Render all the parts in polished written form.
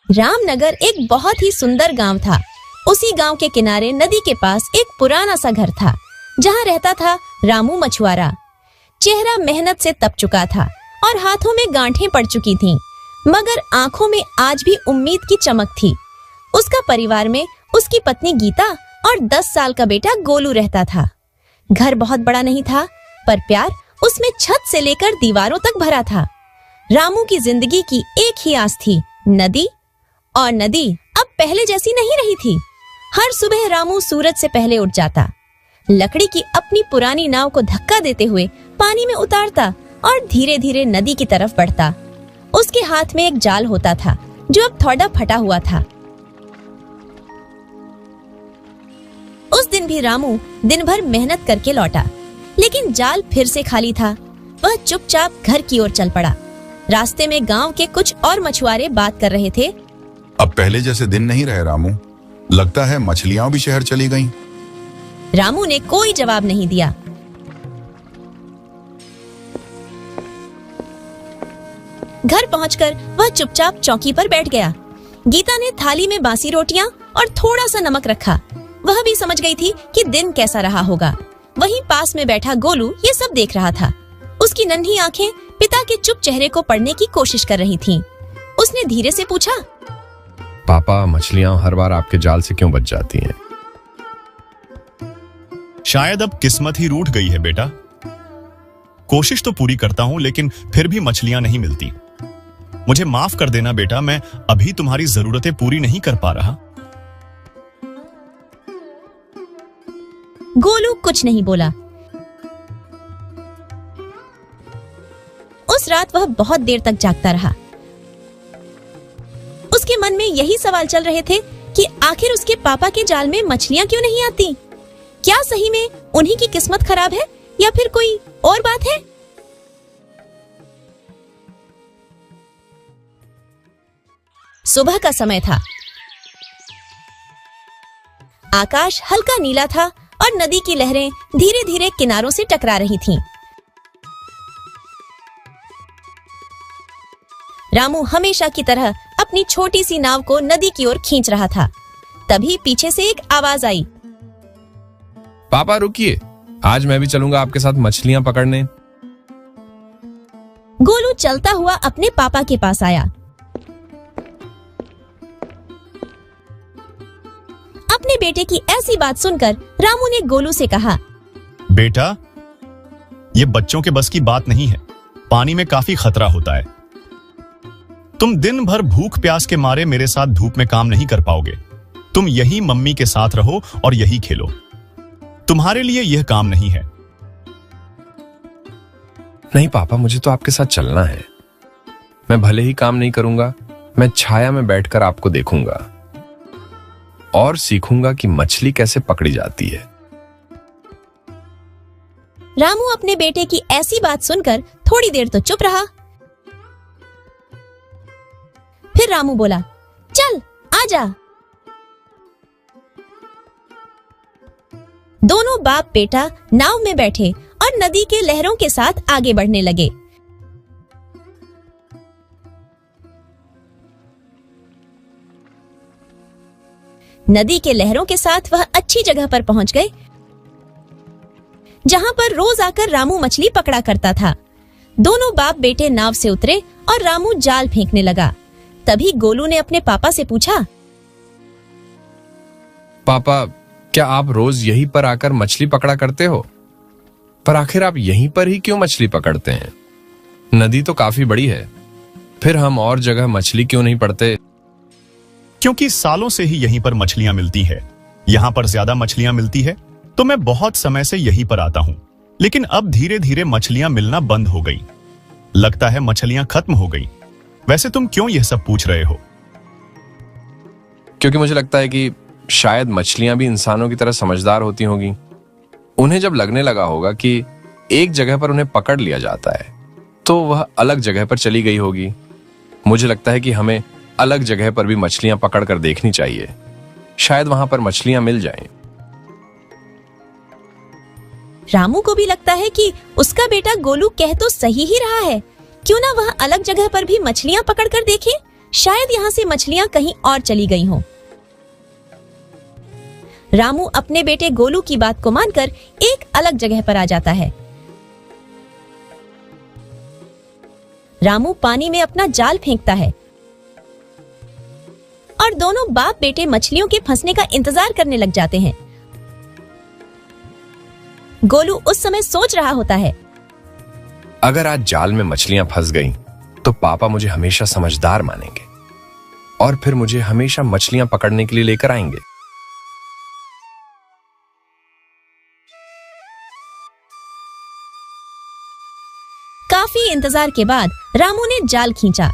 रामनगर एक बहुत ही सुंदर गांव था। उसी गांव के किनारे नदी के पास एक पुराना सा घर था, जहां रहता था रामू मछुआरा। चेहरा मेहनत से तप चुका था और हाथों में गांठें पड़ चुकी थीं, मगर आंखों में आज भी उम्मीद की चमक थी। उसका परिवार में उसकी पत्नी गीता और 10 साल का बेटा गोलू रहता था। घर बहुत बड़ा नहीं था, पर प्यार उसमें छत से लेकर दीवारों तक भरा था। रामू की जिंदगी की एक ही आस थी, नदी। और नदी अब पहले जैसी नहीं रही थी। हर सुबह रामू सूरज से पहले उठ जाता, लकड़ी की अपनी पुरानी नाव को धक्का देते हुए पानी में उतारता और धीरे धीरे नदी की तरफ बढ़ता। उसके हाथ में एक जाल होता था, जो अब थोड़ा फटा हुआ था। उस दिन भी रामू दिन भर मेहनत करके लौटा, लेकिन जाल फिर से खाली था। वह चुपचाप घर की ओर चल पड़ा। रास्ते में गांव के कुछ और मछुआरे बात कर रहे थे। अब पहले जैसे दिन नहीं रहे रामू, लगता है मछलियां भी शहर चली गईं। रामू ने कोई जवाब नहीं दिया। घर पहुंचकर वह चुपचाप चौकी पर बैठ गया। गीता ने थाली में बासी रोटियां और थोड़ा सा नमक रखा। वह भी समझ गई थी कि दिन कैसा रहा होगा। वहीं पास में बैठा गोलू ये सब देख रहा था। उसकी नन्ही आंखें पिता के चुप चेहरे को पढ़ने की कोशिश कर रही थीं। उसने धीरे से पूछा, पापा, मछलियां हर बार आपके जाल से क्यों बच जाती हैं? शायद अब किस्मत ही रूठ गई है बेटा। कोशिश तो पूरी करता हूं, लेकिन फिर भी मछलियां नहीं मिलती। मुझे माफ कर देना बेटा, मैं अभी तुम्हारी जरूरतें पूरी नहीं कर पा रहा। गोलू कुछ नहीं बोला। उस रात वह बहुत देर तक जागता रहा। उसके मन में यही सवाल चल रहे थे कि आखिर उसके पापा के जाल में मछलियां क्यों नहीं आती। क्या सही में उन्हीं की किस्मत खराब है या फिर कोई और बात है? सुबह का समय था। आकाश हल्का नीला था और नदी की लहरें धीरे धीरे किनारों से टकरा रही थीं। रामू हमेशा की तरह अपनी छोटी सी नाव को नदी की ओर खींच रहा था। तभी पीछे से एक आवाज आई, पापा रुकिए, आज मैं भी चलूंगा आपके साथ मछलियां पकड़ने। गोलू चलता हुआ अपने पापा के पास आया। अपने बेटे की ऐसी बात सुनकर रामू ने गोलू से कहा, बेटा, ये बच्चों के बस की बात नहीं है। पानी में काफी खतरा होता है। तुम दिन भर भूख प्यास के मारे मेरे साथ धूप में काम नहीं कर पाओगे। तुम यही मम्मी के साथ रहो और यही खेलो। तुम्हारे लिए यह काम नहीं है। नहीं पापा, मुझे तो आपके साथ चलना है। मैं भले ही काम नहीं करूंगा, मैं छाया में बैठकर आपको देखूंगा और सीखूंगा कि मछली कैसे पकड़ी जाती है। रामू अपने बेटे की ऐसी बात सुनकर थोड़ी देर तो चुप रहा। फिर रामू बोला, चल आजा। दोनों बाप बेटा नाव में बैठे और नदी के लहरों के साथ आगे बढ़ने लगे। नदी के लहरों के साथ वह अच्छी जगह पर पहुंच गए, जहां पर रोज आकर रामू मछली पकड़ा करता था। दोनों बाप बेटे नाव से उतरे और रामू जाल फेंकने लगा। तभी गोलू ने अपने पापा से पूछा, पापा, क्या आप रोज यहीं पर आकर मछली पकड़ा करते हो? पर आखिर आप यहीं पर ही क्यों मछली पकड़ते हैं? नदी तो काफी बड़ी है, फिर हम और जगह मछली क्यों नहीं पकड़ते? क्योंकि सालों से ही यहीं पर मछलियां मिलती है। यहां पर ज्यादा मछलियां मिलती है, तो मैं बहुत समय से यहीं पर आता हूं। लेकिन अब धीरे धीरे मछलियां मिलना बंद हो गई। लगता है मछलियां खत्म हो गई। वैसे तुम क्यों यह सब पूछ रहे हो? क्योंकि मुझे लगता है कि शायद मछलियां भी इंसानों की तरह समझदार होती होंगी। उन्हें जब लगने लगा होगा कि एक जगह पर उन्हें पकड़ लिया जाता है, तो वह अलग जगह पर चली गई होगी। मुझे लगता है कि हमें अलग जगह पर भी मछलियां पकड़ कर देखनी चाहिए। शायद वहां पर मछलियां मिल जाएं। रामू को भी लगता है कि उसका बेटा गोलू कह तो सही ही रहा है। क्यों ना वह अलग जगह पर भी मछलियां पकड़ कर देखे, शायद यहाँ से मछलियां कहीं और चली गई हों। रामू अपने बेटे गोलू की बात को मानकर एक अलग जगह पर आ जाता है। रामू पानी में अपना जाल फेंकता है और दोनों बाप बेटे मछलियों के फंसने का इंतजार करने लग जाते हैं। गोलू उस समय सोच रहा होता है, अगर आज जाल में मछलियां फंस गईं, तो पापा मुझे हमेशा समझदार मानेंगे और फिर मुझे हमेशा मछलियां पकड़ने के लिए लेकर आएंगे। काफी इंतजार के बाद रामू ने जाल खींचा।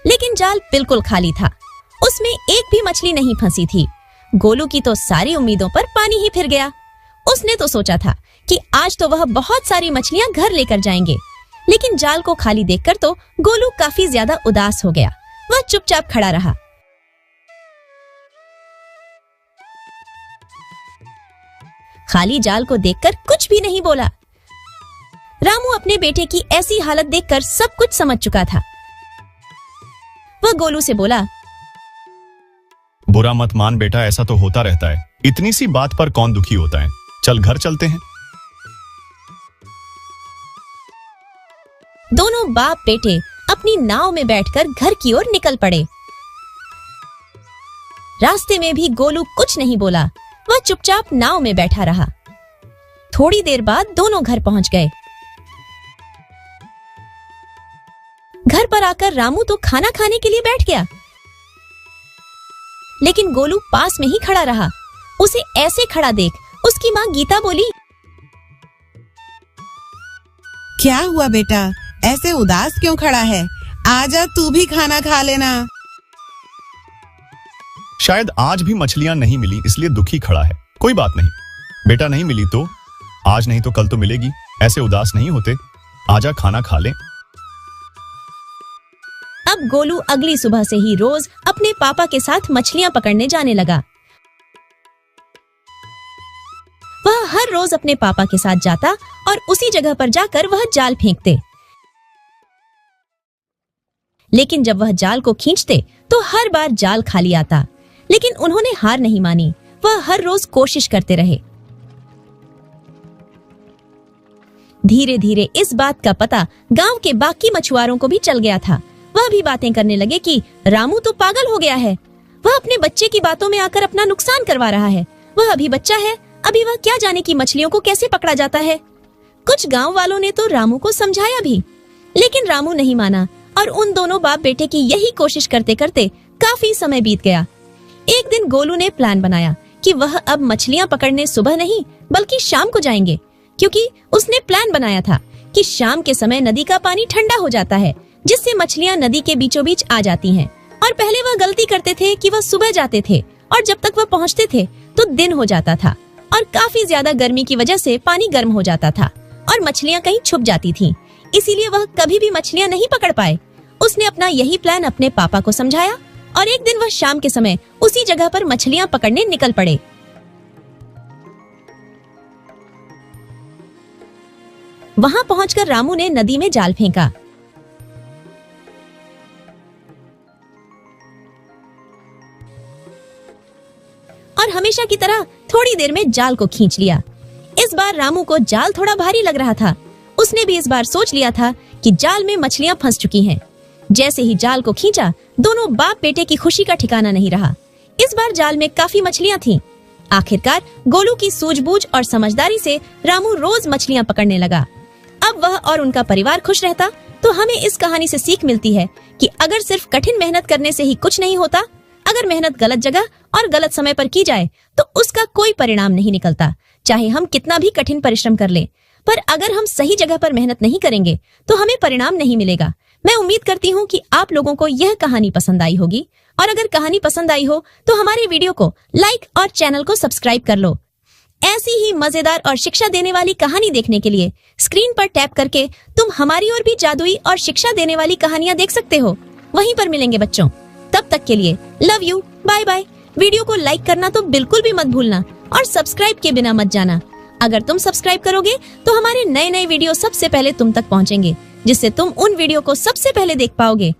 लेकिन जाल बिल्कुल खाली था। उसमें एक भी मछली नहीं फंसी थी। गोलू की तो सारी उम्मीदों पर पानी ही फिर गया। उसने तो सोचा था कि आज तो वह बहुत सारी मछलियां घर लेकर जाएंगे, लेकिन जाल को खाली देखकर तो गोलू काफी ज्यादा उदास हो गया। वह चुपचाप खड़ा रहा। खाली जाल को देखकर कुछ भी नहीं बोला। रामू अपने बेटे की ऐसी हालत देखकर सब कुछ समझ चुका था। वह गोलू से बोला, बुरा मत मान बेटा, ऐसा तो होता रहता है। इतनी सी बात पर कौन दुखी होता है। चल घर चलते हैं। दोनों बाप बेटे अपनी नाव में बैठकर घर की ओर निकल पड़े। रास्ते में भी गोलू कुछ नहीं बोला। वह चुपचाप नाव में बैठा रहा। थोड़ी देर बाद दोनों घर पहुंच गए। घर पर आकर रामू तो खाना खाने के लिए बैठ गया, लेकिन गोलू पास में ही खड़ा रहा। उसे ऐसे खड़ा देख उसकी माँ गीता बोली, क्या हुआ बेटा, ऐसे उदास क्यों खड़ा है? आजा तू भी खाना खा लेना। शायद आज भी मछलियां नहीं मिली इसलिए दुखी खड़ा है। कोई बात नहीं बेटा, नहीं मिली तो आज नहीं तो कल तो मिलेगी। ऐसे उदास नहीं होते। आजा खाना खा ले। अब गोलू अगली सुबह से ही रोज अपने पापा के साथ मछलियां पकड़ने जाने लगा। वह हर रोज अपने पापा के साथ जाता और उसी जगह पर जाकर वह जाल फेंकते। लेकिन जब वह जाल को खींचते तो हर बार जाल खाली आता। लेकिन उन्होंने हार नहीं मानी। वह हर रोज कोशिश करते रहे। धीरे धीरे इस बात का पता गांव के बाकी मछुआरों को भी चल गया था। वह भी बातें करने लगे कि रामू तो पागल हो गया है। वह अपने बच्चे की बातों में आकर अपना नुकसान करवा रहा है। वह अभी बच्चा है, अभी वह क्या जाने कि मछलियों को कैसे पकड़ा जाता है। कुछ गांव वालों ने तो रामू को समझाया भी, लेकिन रामू नहीं माना और उन दोनों बाप बेटे की यही कोशिश करते करते काफी समय बीत गया। एक दिन गोलू ने प्लान बनाया कि वह अब मछलियां पकड़ने सुबह नहीं बल्कि शाम को जाएंगे, क्योंकि उसने प्लान बनाया था कि शाम के समय नदी का पानी ठंडा हो जाता है, जिससे मछलियां नदी के बीचों बीच आ जाती हैं। और पहले वह गलती करते थे कि वह सुबह जाते थे और जब तक वह पहुंचते थे तो दिन हो जाता था और काफी ज्यादा गर्मी की वजह से पानी गर्म हो जाता था और मछलियां कहीं छुप जाती थीं। इसीलिए वह कभी भी मछलियां नहीं पकड़ पाए। उसने अपना यही प्लान अपने पापा को समझाया और एक दिन वह शाम के समय उसी जगह पर मछलियां पकड़ने निकल पड़े। वहां पहुंचकर रामू ने नदी में जाल फेंका। और हमेशा की तरह थोड़ी देर में जाल को खींच लिया। इस बार रामू को जाल थोड़ा भारी लग रहा था। उसने भी इस बार सोच लिया था कि जाल में मछलियां फंस चुकी हैं। जैसे ही जाल को खींचा, दोनों बाप बेटे की खुशी का ठिकाना नहीं रहा। इस बार जाल में काफी मछलियां थीं। आखिरकार गोलू की सूझबूझ और समझदारी से रामू रोज मछलियां पकड़ने लगा। अब वह और उनका परिवार खुश रहता। तो हमें इस कहानी से सीख मिलती है कि अगर सिर्फ कठिन मेहनत करने से ही कुछ नहीं होता, अगर मेहनत गलत जगह और गलत समय पर की जाए तो उसका कोई परिणाम नहीं निकलता। चाहे हम कितना भी कठिन परिश्रम कर लें, पर अगर हम सही जगह पर मेहनत नहीं करेंगे तो हमें परिणाम नहीं मिलेगा। मैं उम्मीद करती हूँ कि आप लोगों को यह कहानी पसंद आई होगी, और अगर कहानी पसंद आई हो तो हमारे वीडियो को लाइक और चैनल को सब्सक्राइब कर लो। ऐसी ही मजेदार और शिक्षा देने वाली कहानी देखने के लिए स्क्रीन पर टैप करके तुम हमारी और भी जादुई और शिक्षा देने वाली कहानियां देख सकते हो। वहीं पर मिलेंगे बच्चों। तब तक के लिए love you, bye bye. Video को लाइक करना तो बिल्कुल भी मत भूलना और सब्सक्राइब के बिना मत जाना। अगर तुम सब्सक्राइब करोगे तो हमारे नए नए वीडियो सबसे पहले तुम तक पहुंचेंगे, जिससे तुम उन वीडियो को सबसे पहले देख पाओगे।